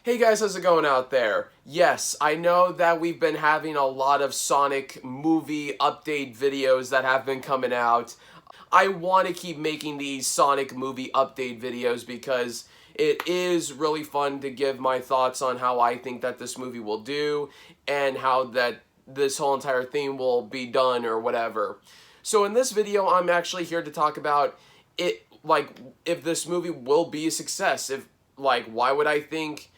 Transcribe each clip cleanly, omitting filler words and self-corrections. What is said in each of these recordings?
Hey guys, how's it going out there? Yes, I know that we've been having a lot of Sonic movie update videos that have been coming out. I want to keep making these Sonic movie update videos because it is really fun to give my thoughts on how I think that this movie will do and how that this whole entire theme will be done or whatever. So in this video, I'm actually here to talk about it, like if this movie will be a success. If like why would I think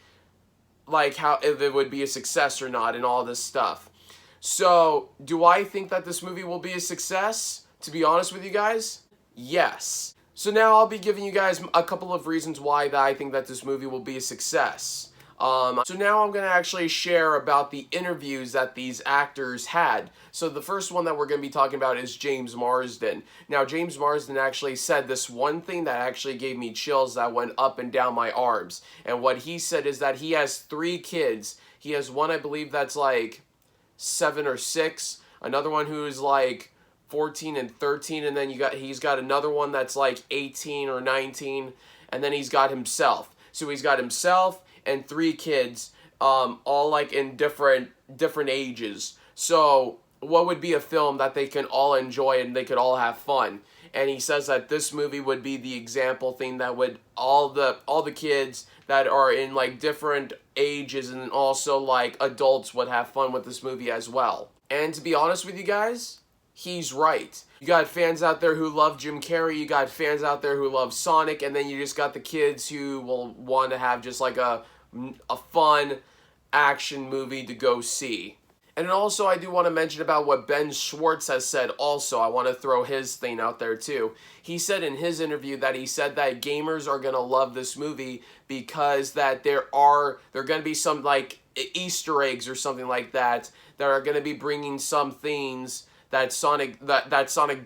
like how if it would be a success or not and all this stuff. So, do I think that this movie will be a success? To be honest with you guys, yes. So now I'll be giving you guys a couple of reasons why that I think that this movie will be a success. So now I'm going to actually share about the interviews that these actors had. So the first one that we're going to be talking about is James Marsden. Now James Marsden actually said this one thing that actually gave me chills that went up and down my arms. And what he said is that he has 3 kids. He has one, I believe, that's like 7 or 6. Another one who's like 14 and 13. And then he's got another one that's like 18 or 19. And then he's got himself. So he's got himself and 3 kids, all like in different ages. So what would be a film that they can all enjoy and they could all have fun? And he says that this movie would be the example thing that would all the kids that are in like different ages and also like adults would have fun with this movie as well. And to be honest with you guys, he's right. You got fans out there who love Jim Carrey, you got fans out there who love Sonic, and then you just got the kids who will want to have just like a fun action movie to go see. And also I do want to mention about what Ben Schwartz has said also. I want to throw his thing out there too. He said in his interview that he said that gamers are going to love this movie because that there are going to be some like Easter eggs or something like that are going to be bringing some things that Sonic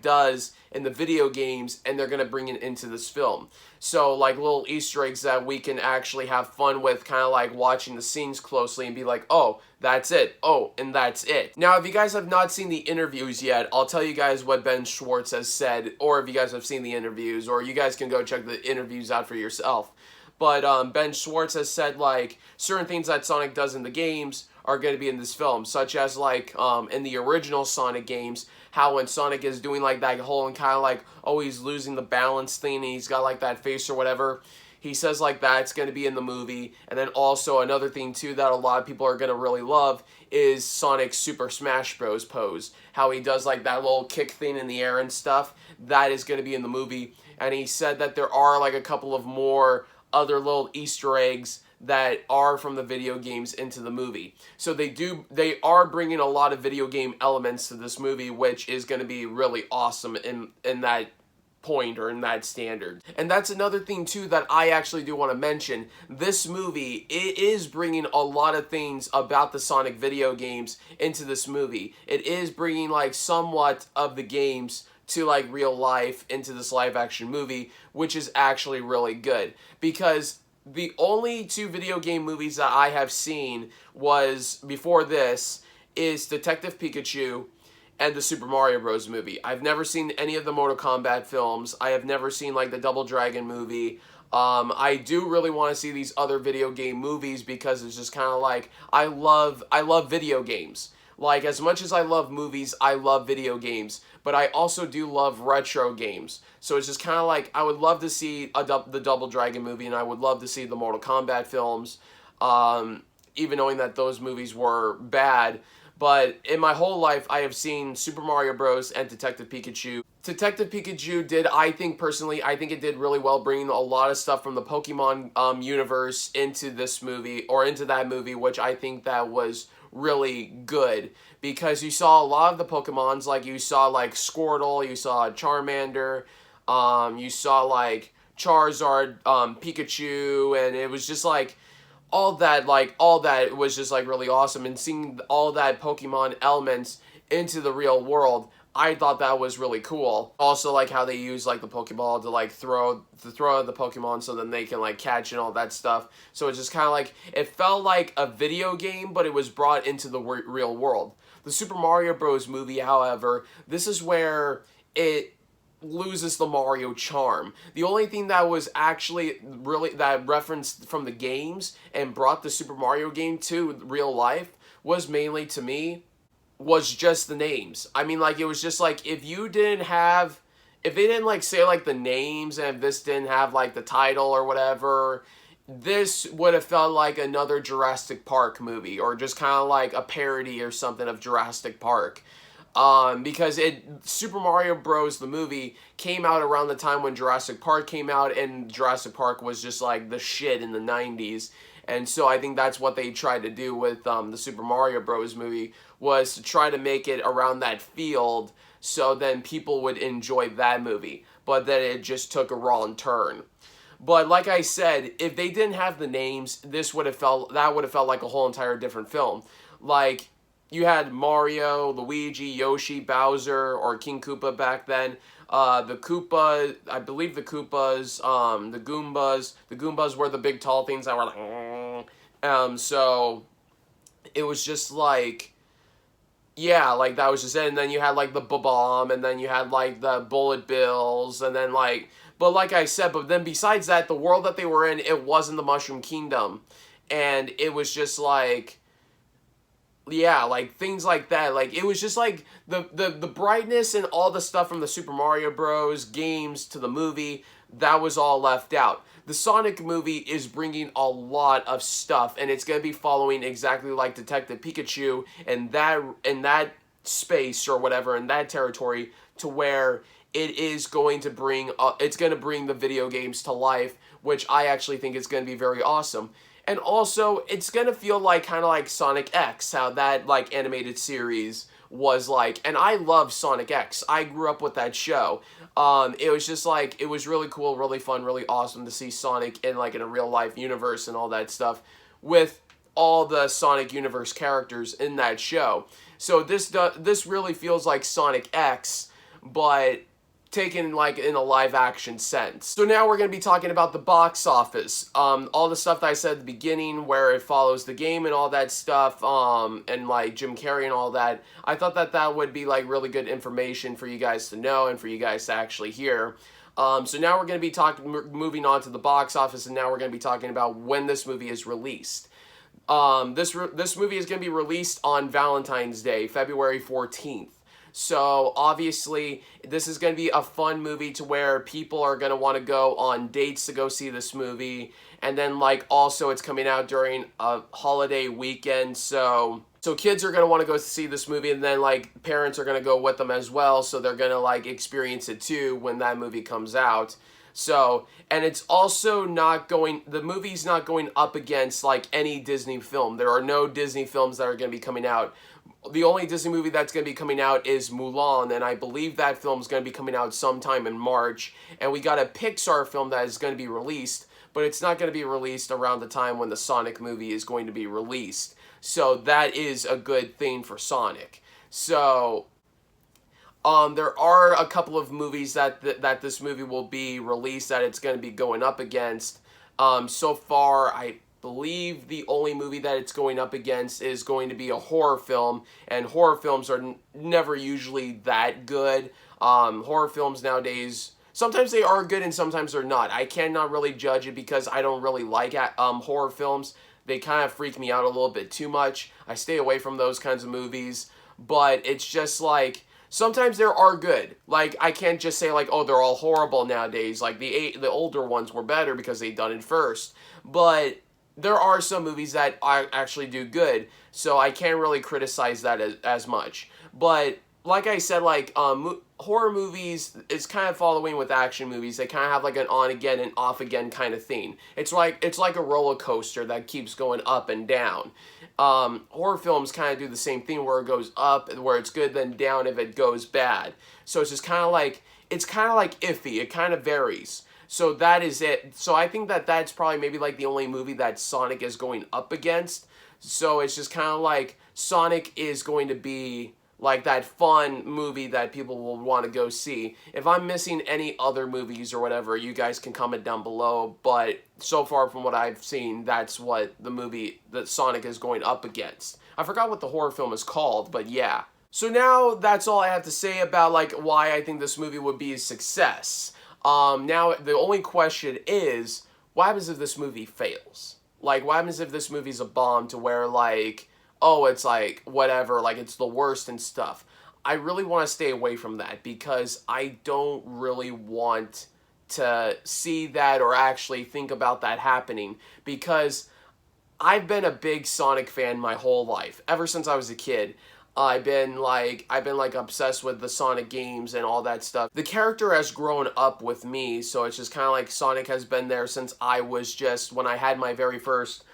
does in the video games, and they're going to bring it into this film. So like little Easter eggs that we can actually have fun with, kind of like watching the scenes closely and be like, oh, that's it. Oh, and that's it. Now, if you guys have not seen the interviews yet, I'll tell you guys what Ben Schwartz has said, or if you guys have seen the interviews, or you guys can go check the interviews out for yourself. But Ben Schwartz has said like certain things that Sonic does in the games are going to be in this film, such as like in the original Sonic games, how when Sonic is doing like that whole and kind of like, oh, he's losing the balance thing and he's got like that face or whatever. He says like that's going to be in the movie. And then also another thing too that a lot of people are going to really love is Sonic's Super Smash Bros. Pose. How he does like that little kick thing in the air and stuff. That is going to be in the movie. And he said that there are like a couple of more other little Easter eggs that are from the video games into the movie. So they are bringing a lot of video game elements to this movie, which is going to be really awesome in that point or in that standard. And that's another thing too that I actually do want to mention. This movie, it is bringing a lot of things about the Sonic video games into this movie. It is bringing like somewhat of the games to like real life into this live action movie, which is actually really good because the only 2 video game movies that I have seen was before this is Detective Pikachu and the Super Mario Bros. Movie. I've never seen any of the Mortal Kombat films. I have never seen like the Double Dragon movie. I do really want to see these other video game movies because it's just kind of like I love video games. Like, as much as I love movies, I love video games. But I also do love retro games. So it's just kind of like, I would love to see the Double Dragon movie, and I would love to see the Mortal Kombat films, even knowing that those movies were bad. But in my whole life, I have seen Super Mario Bros. And Detective Pikachu. Detective Pikachu did, I think it did really well bringing a lot of stuff from the Pokemon universe into this movie, or into that movie, which I think that was really good because you saw a lot of the Pokemons, like you saw like Squirtle, you saw Charmander, you saw like Charizard, Pikachu, and it was just like all that was just like really awesome, and seeing all that Pokemon elements into the real world, I thought that was really cool. Also, like how they use like the Pokeball to like throw at the Pokemon so then they can like catch and all that stuff. So it's just kind of like, it felt like a video game, but it was brought into the real world. The Super Mario Bros. Movie, however, this is where it loses the Mario charm. The only thing that was actually really that referenced from the games and brought the Super Mario game to real life was mainly, to me, was just the names. I mean, like, it was just like, if they didn't like say like the names, and if this didn't have like the title or whatever, this would have felt like another Jurassic Park movie, or just kind of like a parody or something of Jurassic Park. Because Super Mario Bros. The movie came out around the time when Jurassic Park came out, and Jurassic Park was just like the shit in the 90s. And so I think that's what they tried to do with the Super Mario Bros. Movie, was to try to make it around that field, so then people would enjoy that movie. But then it just took a wrong turn. But like I said, if they didn't have the names, that would have felt like a whole entire different film. Like, you had Mario, Luigi, Yoshi, Bowser, or King Koopa back then. The Koopa, I believe the Koopas, the Goombas. The Goombas were the big tall things that were like, so it was just like, yeah, like that was just it. And then you had like the Bomb, and then you had like the Bullet Bills, and then like, but like I said, but then besides that, the world that they were in, it wasn't the Mushroom Kingdom. And it was just like, yeah, like things like that. Like, it was just like the brightness and all the stuff from the Super Mario Bros. Games to the movie, that was all left out. The Sonic movie is bringing a lot of stuff, and it's going to be following exactly like Detective Pikachu and that space or whatever, in that territory, to where it is going to bring the video games to life, which I actually think is going to be very awesome. And also, it's going to feel like kind of like Sonic X, how that like animated series was like. And I love Sonic X. I grew up with that show. It was just like, it was really cool, really fun, really awesome to see Sonic in like in a real life universe and all that stuff, with all the Sonic universe characters in that show. So this really feels like Sonic X, but taken like in a live action sense. So now we're going to be talking about the box office. All the stuff that I said at the beginning, where it follows the game and all that stuff, and like Jim Carrey and all that. I thought that would be like really good information for you guys to know and for you guys to actually hear. So now we're going to be moving on to the box office, and now we're going to be talking about when this movie is released. This movie is going to be released on Valentine's Day, February 14th. So obviously, this is going to be a fun movie to where people are going to want to go on dates to go see this movie. And then like also it's coming out during a holiday weekend, so kids are going to want to go see this movie, and then like parents are going to go with them as well, so they're going to like experience it too when that movie comes out. So, and it's also the movie's not going up against like any Disney film. There are no Disney films that are going to be coming out. The only Disney movie that's going to be coming out is Mulan, and I believe that film is going to be coming out sometime in March. And we got a Pixar film that is going to be released, but it's not going to be released around the time when the Sonic movie is going to be released. So that is a good thing for Sonic. So there are a couple of movies that this movie will be released that it's going to be going up against. So far, I believe the only movie that it's going up against is going to be a horror film, and horror films are never usually that good. Horror films nowadays, sometimes they are good and sometimes they're not. I cannot really judge it because I don't really like horror films. They kind of freak me out a little bit too much. I stay away from those kinds of movies, but it's just like, sometimes they are good. Like, I can't just say like, oh, they're all horrible nowadays. Like the older ones were better because they done it first. But there are some movies that actually do good, so I can't really criticize that as much. But like I said, like horror movies is kind of following with action movies. They kind of have like an on again and off again kind of thing. It's like a roller coaster that keeps going up and down. Horror films kind of do the same thing, where it goes up, where it's good, then down if it goes bad. So it's just kind of like, it's kind of like iffy. It kind of varies. So that is it. So I think that's probably maybe like the only movie that Sonic is going up against. So it's just kind of like Sonic is going to be like that fun movie that people will want to go see. If I'm missing any other movies or whatever, you guys can comment down below. But so far from what I've seen, that's what the movie that Sonic is going up against. I forgot what the horror film is called, but yeah. So now that's all I have to say about like why I think this movie would be a success. Now the only question is, what happens if this movie fails? Like, what happens if this movie's a bomb to where like, oh, it's like whatever, like it's the worst and stuff. I really want to stay away from that because I don't really want to see that or actually think about that happening, because I've been a big Sonic fan my whole life. Ever since I was a kid, I've been like obsessed with the Sonic games and all that stuff. The character has grown up with me, so it's just kind of like Sonic has been there since I was just, when I had my very first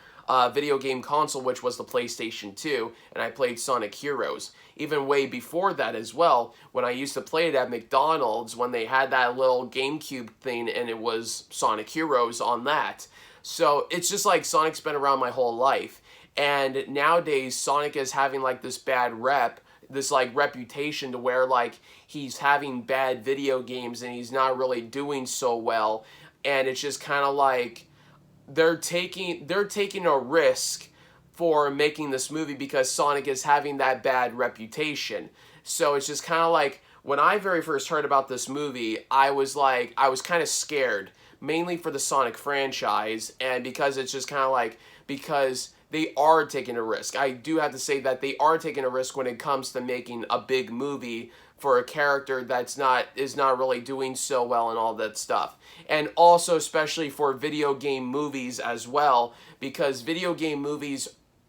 video game console, which was the PlayStation 2, and I played Sonic Heroes. Even way before that as well, when I used to play it at McDonald's, when they had that little GameCube thing, and it was Sonic Heroes on that. So it's just like Sonic's been around my whole life. And nowadays, Sonic is having like this bad rep, this like reputation to where like he's having bad video games and he's not really doing so well. And it's just kind of like they're taking a risk for making this movie because Sonic is having that bad reputation. So it's just kind of like when I very first heard about this movie, I was kind of scared, mainly for the Sonic franchise, and because it's just kind of like, because they are taking a risk. I do have to say that they are taking a risk when it comes to making a big movie for a character that's is not really doing so well and all that stuff. And also especially for video game movies as well, because video game movies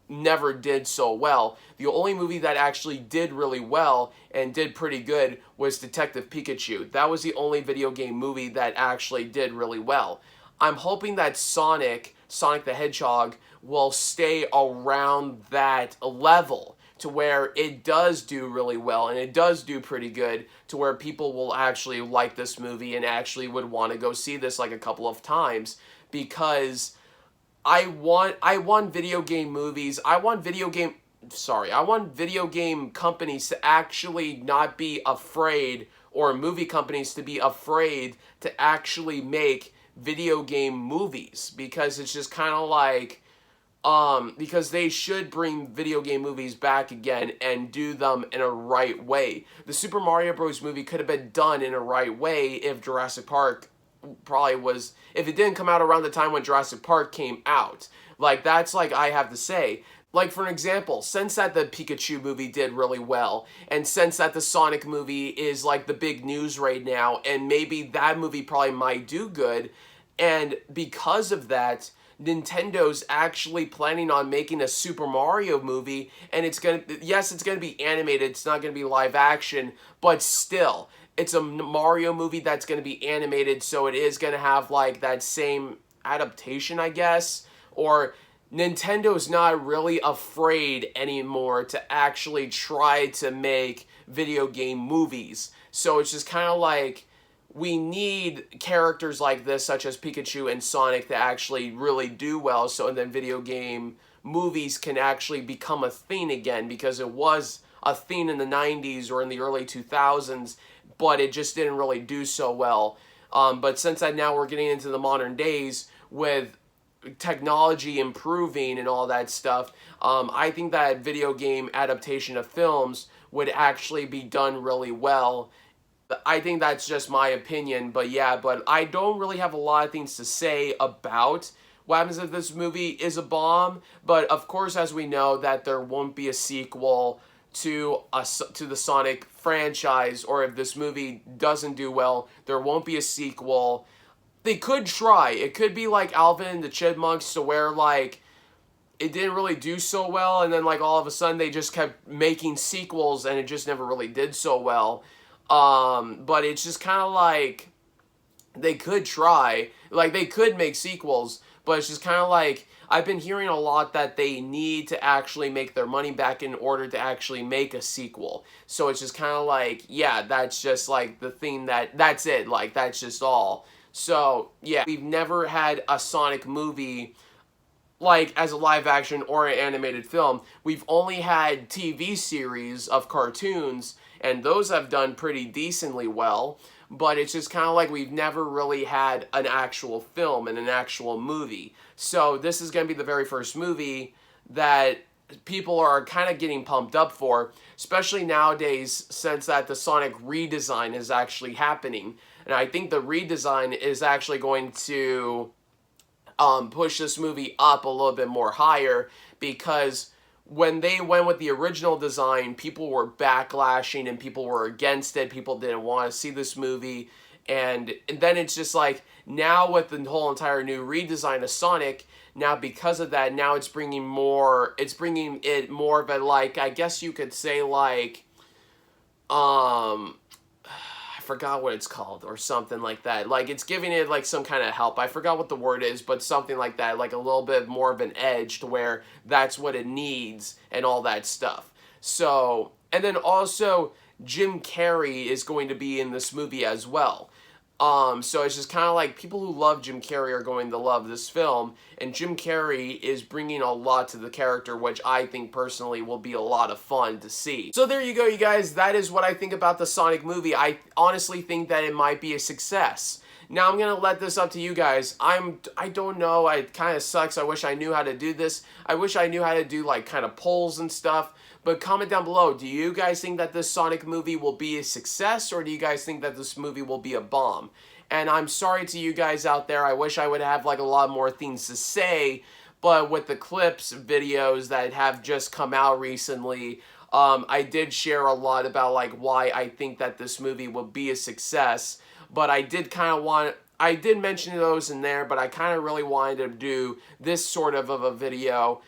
never did so well. The only movie that actually did really well and did pretty good was Detective Pikachu. That was the only video game movie that actually did really well. I'm hoping that Sonic the Hedgehog will stay around that level to where it does do really well and it does do pretty good, to where people will actually like this movie and actually would want to go see this like a couple of times, because I want video game movies. I want video game companies to actually not be afraid, or movie companies to be afraid to actually make video game movies, because it's just kind of like, because they should bring video game movies back again and do them in a right way. The Super Mario Bros. Movie could have been done in a right way if Jurassic Park if it didn't come out around the time when Jurassic Park came out. Like, that's like, I have to say. Like, for an example, since that the Pikachu movie did really well, and since that the Sonic movie is like the big news right now, and maybe that movie probably might do good, and because of that, Nintendo's actually planning on making a Super Mario movie, and it's gonna be animated, it's not gonna be live action, but still, it's a Mario movie that's gonna be animated, so it is gonna have like that same adaptation, I guess. Or Nintendo's not really afraid anymore to actually try to make video game movies. So it's just kind of like, we need characters like this, such as Pikachu and Sonic, to actually really do well, so then video game movies can actually become a thing again, because it was a thing in the 90s or in the early 2000s, but it just didn't really do so well. But since that now we're getting into the modern days with technology improving and all that stuff, I think that video game adaptation of films would actually be done really well. I think that's just my opinion, but yeah, but I don't really have a lot of things to say about what happens if this movie is a bomb, but of course, as we know, that there won't be a sequel to the Sonic franchise, or if this movie doesn't do well, there won't be a sequel. They could try. It could be like Alvin and the Chipmunks, to where like it didn't really do so well, and then like all of a sudden they just kept making sequels and it just never really did so well. But it's just kind of like, they could try, like they could make sequels, but it's just kind of like, I've been hearing a lot that they need to actually make their money back in order to actually make a sequel. So it's just kind of like, yeah, that's just like the thing that's it, like that's just all. So yeah, we've never had a Sonic movie like as a live action or an animated film. We've only had TV series of cartoons, and those have done pretty decently well, but it's just kind of like we've never really had an actual film and an actual movie. So this is going to be the very first movie that people are kind of getting pumped up for, especially nowadays since that the Sonic redesign is actually happening. And I think the redesign is actually going to push this movie up a little bit more higher, because when they went with the original design, people were backlashing and people were against it. People didn't want to see this movie. And then it's just like, now with the whole entire new redesign of Sonic, now because of that, now it's bringing it more of a, like, I guess you could say, like, I forgot what it's called or something like that. Like, it's giving it like some kind of help. I forgot what the word is, but something like that, like a little bit more of an edge to where that's what it needs and all that stuff. So, and then also Jim Carrey is going to be in this movie as well. So it's just kind of like people who love Jim Carrey are going to love this film, and Jim Carrey is bringing a lot to the character, which I think personally will be a lot of fun to see. So there you go, you guys. That is what I think about the Sonic movie. I honestly think that it might be a success. Now I'm gonna let this up to you guys. I don't know. It kind of sucks. I wish I knew how to do this. I wish I knew how to do like kind of polls and stuff. But comment down below, do you guys think that this Sonic movie will be a success, or do you guys think that this movie will be a bomb? And I'm sorry to you guys out there, I wish I would have like a lot more things to say, but with the clips videos that have just come out recently, I did share a lot about like why I think that this movie will be a success, but I did mention those in there, but I kind of really wanted to do this sort of a video.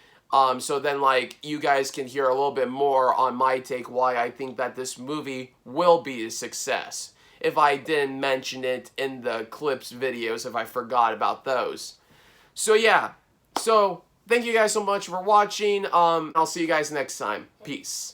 So then, like, you guys can hear a little bit more on my take why I think that this movie will be a success. If I didn't mention it in the clips videos, if I forgot about those. So, yeah. So, thank you guys so much for watching. I'll see you guys next time. Peace.